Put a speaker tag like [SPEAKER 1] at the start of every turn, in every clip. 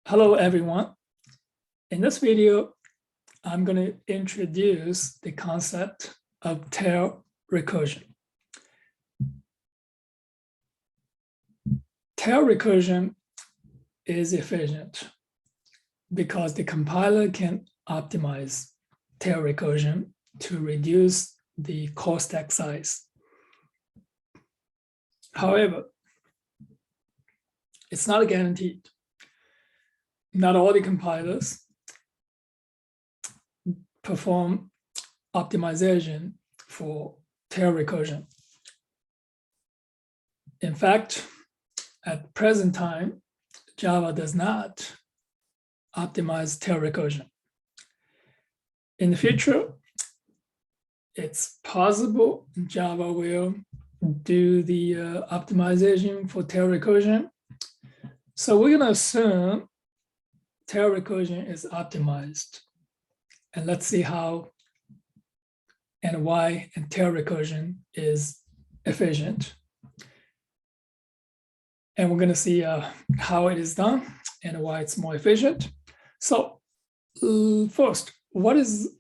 [SPEAKER 1] Hello, everyone. In this video, I'm going to introduce the concept of tail recursion. Tail recursion is efficient because the compiler can optimize tail recursion to reduce the call stack size. However, it's not guaranteed. Not all the compilers perform optimization for tail recursion. In fact, at present time, Java does not optimize tail recursion. In the future, it's possible Java will do the optimization for tail recursion. So we're going to assume tail recursion is optimized. And let's see how and why and tail recursion is efficient. And we're going to see how it is done and why it's more efficient. So first, what is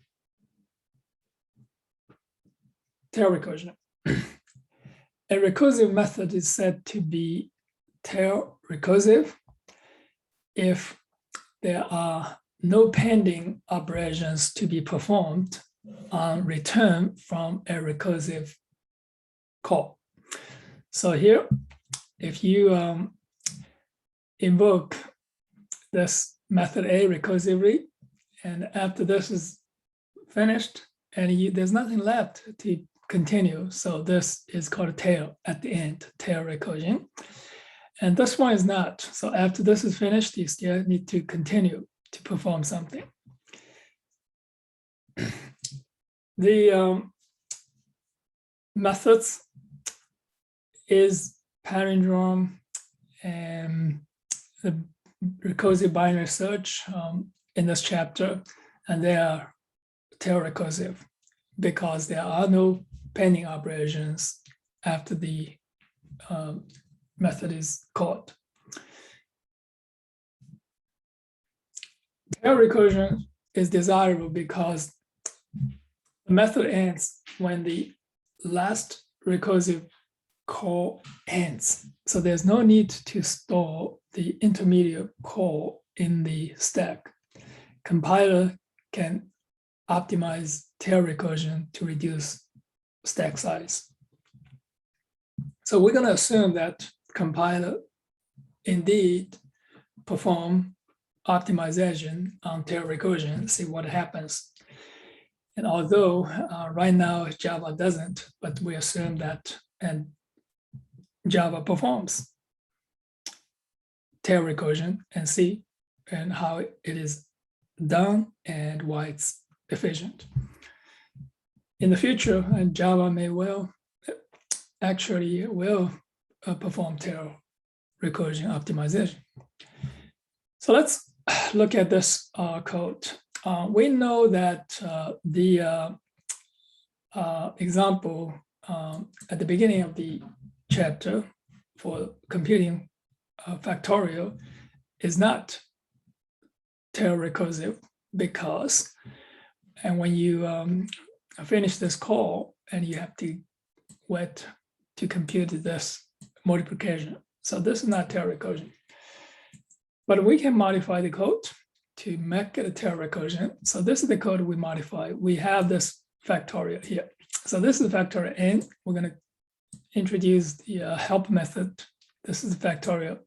[SPEAKER 1] tail recursion? A recursive method is said to be tail recursive if there are no pending operations to be performed on return from a recursive call. So here, if you invoke this method A recursively, and after this is finished, and there's nothing left to continue, so this is called a tail at the end, tail recursion. And this one is not. So after this is finished, you still need to continue to perform something. The methods is palindrome and the recursive binary search in this chapter, and they are tail recursive because there are no pending operations after the method is called. Tail recursion is desirable because the method ends when the last recursive call ends. So there's no need to store the intermediate call in the stack. Compiler can optimize tail recursion to reduce stack size. So we're going to assume that compiler indeed perform optimization on tail recursion, see what happens. And although right now Java doesn't, but we assume that and Java performs tail recursion and see and how it is done and why it's efficient. In the future, and Java may well actually will perform tail recursion optimization. So let's look at this code. We know that the example at the beginning of the chapter for computing factorial is not tail recursive because, and when you finish this call and you have to wait to compute this multiplication. So this is not tail recursion. But we can modify the code to make it a tail recursion. So this is the code we modify. We have this factorial here. So this is the factorial n. We're going to introduce the help method. This is the factorial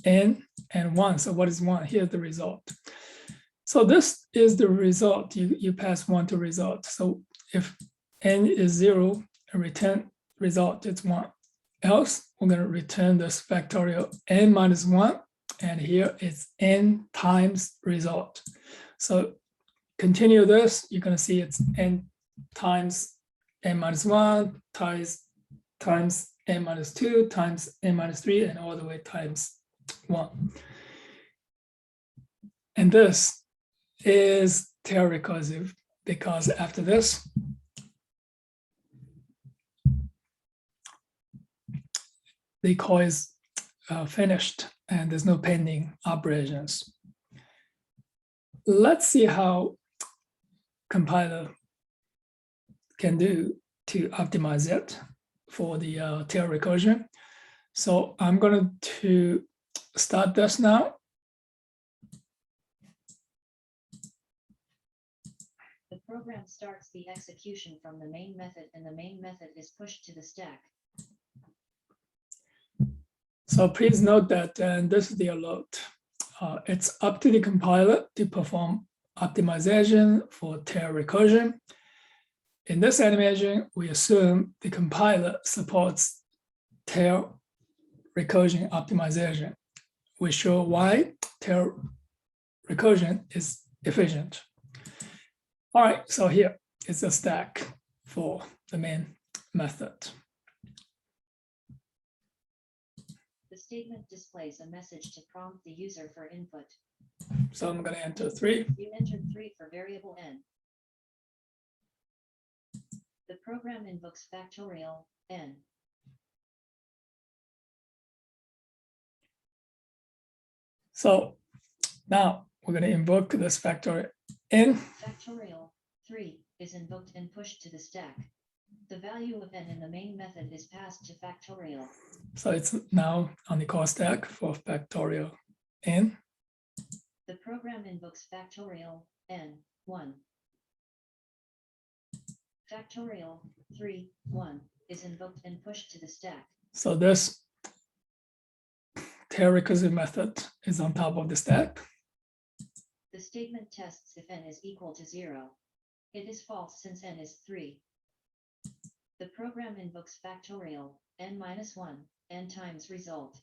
[SPEAKER 1] n and 1. So what is 1? Here's the result. So this is the result. You pass 1 to result. So if n is 0 and return result, it's 1. Else, we're going to return this factorial n minus 1. And here it's n times result. So continue this, you're going to see it's n times n minus 1 times n minus 2 times n minus 3 and all the way times 1. And this is tail recursive because after this, the call is finished and there's no pending operations. let's see how compiler can do to optimize it for the tail recursion. So I'm going to start this now.
[SPEAKER 2] The program starts the execution from the main method, and the main method is pushed to the stack.
[SPEAKER 1] So please note that, and this is the alert. It's up to the compiler to perform optimization for tail recursion. In this animation, we assume the compiler supports tail recursion optimization. We show why tail recursion is efficient. All right, so here is a stack for the main method.
[SPEAKER 2] The statement displays a message to prompt the user for input.
[SPEAKER 1] So I'm going to enter 3.
[SPEAKER 2] You entered 3 for variable n. The program invokes factorial n.
[SPEAKER 1] So now we're going to invoke this factorial n.
[SPEAKER 2] Factorial 3 is invoked and pushed to the stack. The value of n in the main method is passed to factorial.
[SPEAKER 1] So it's now on the call stack for factorial n.
[SPEAKER 2] The program invokes factorial n1. Factorial 3 1 is invoked and pushed to the stack.
[SPEAKER 1] So this tail recursive method is on top of the stack.
[SPEAKER 2] The statement tests if n is equal to 0. It is false since n is 3. The program invokes factorial n-1 n times result.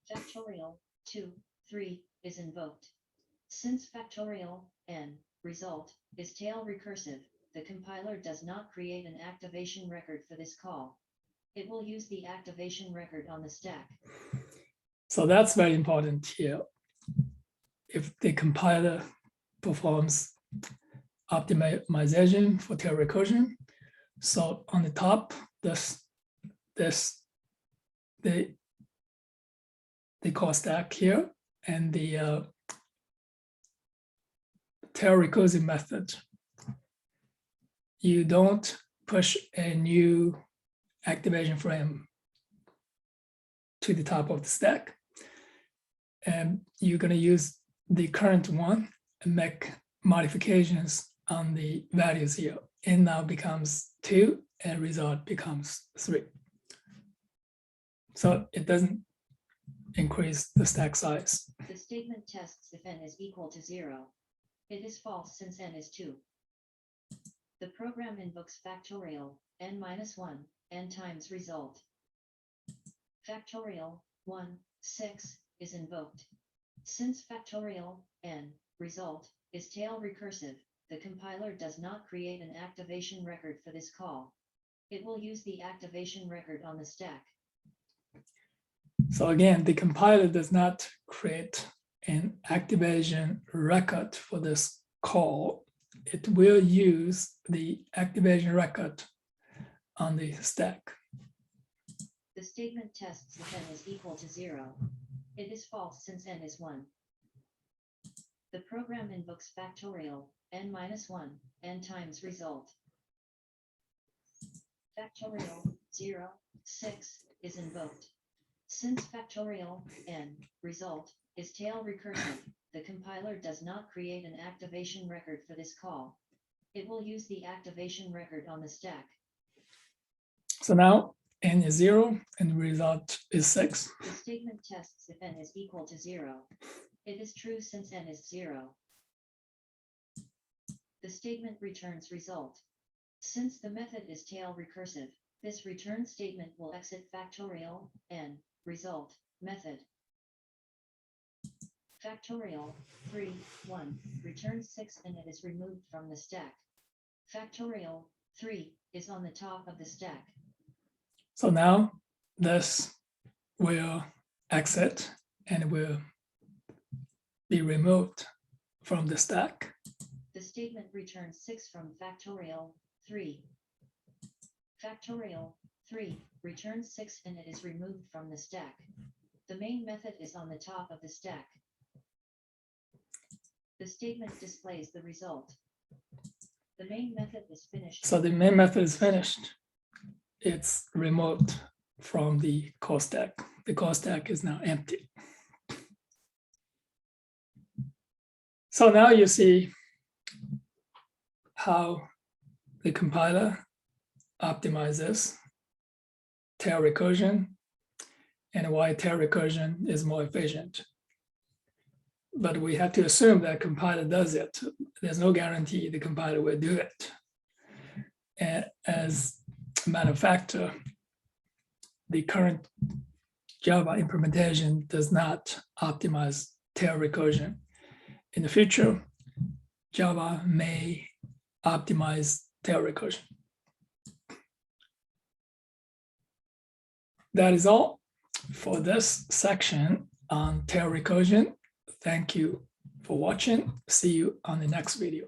[SPEAKER 2] Factorial 2 3 is invoked. Since factorial n result is tail recursive, the compiler does not create an activation record for this call. It will use the activation record on the stack.
[SPEAKER 1] So that's very important here. If the compiler performs optimization for tail recursion, so on the top, the call stack here, and the tail recursive method, you don't push a new activation frame to the top of the stack. And you're going to use the current one and make modifications on the values here. N now becomes 2 and result becomes 3. So it doesn't increase the stack size.
[SPEAKER 2] The statement tests if n is equal to 0. It is false since n is 2. The program invokes factorial n-1 n times result. Factorial 1 6 is invoked. Since factorial n result is tail recursive, the compiler does not create an activation record for this call. It will use the activation record on the stack.
[SPEAKER 1] So again, the compiler does not create an activation record for this call. It will use the activation record on the stack.
[SPEAKER 2] The statement tests if n is equal to 0. It is false since n is 1. The program invokes factorial n-1 n times result. Factorial 0 6 is invoked. Since factorial n result is tail recursive, the compiler does not create an activation record for this call. It will use the activation record on the stack.
[SPEAKER 1] So now n is 0 and the result is 6.
[SPEAKER 2] The statement tests if n is equal to 0. It is true since n is 0. The statement returns result. Since the method is tail recursive, this return statement will exit factorial n result method. Factorial 3 1 returns 6 and it is removed from the stack. Factorial 3 is on the top of the stack.
[SPEAKER 1] So now this will exit and will be removed from the stack.
[SPEAKER 2] The statement returns 6 from factorial 3. Factorial 3 returns 6 and it is removed from the stack. The main method is on the top of the stack. The statement displays the result. The main method is finished.
[SPEAKER 1] So the main method is finished. It's removed from the call stack. The call stack is now empty. So now you see how the compiler optimizes tail recursion and why tail recursion is more efficient. But we have to assume that compiler does it. There's no guarantee the compiler will do it. And as a matter of fact, the current Java implementation does not optimize tail recursion. In the future, Java may optimize tail recursion. That is all for this section on tail recursion. Thank you for watching. See you on the next video.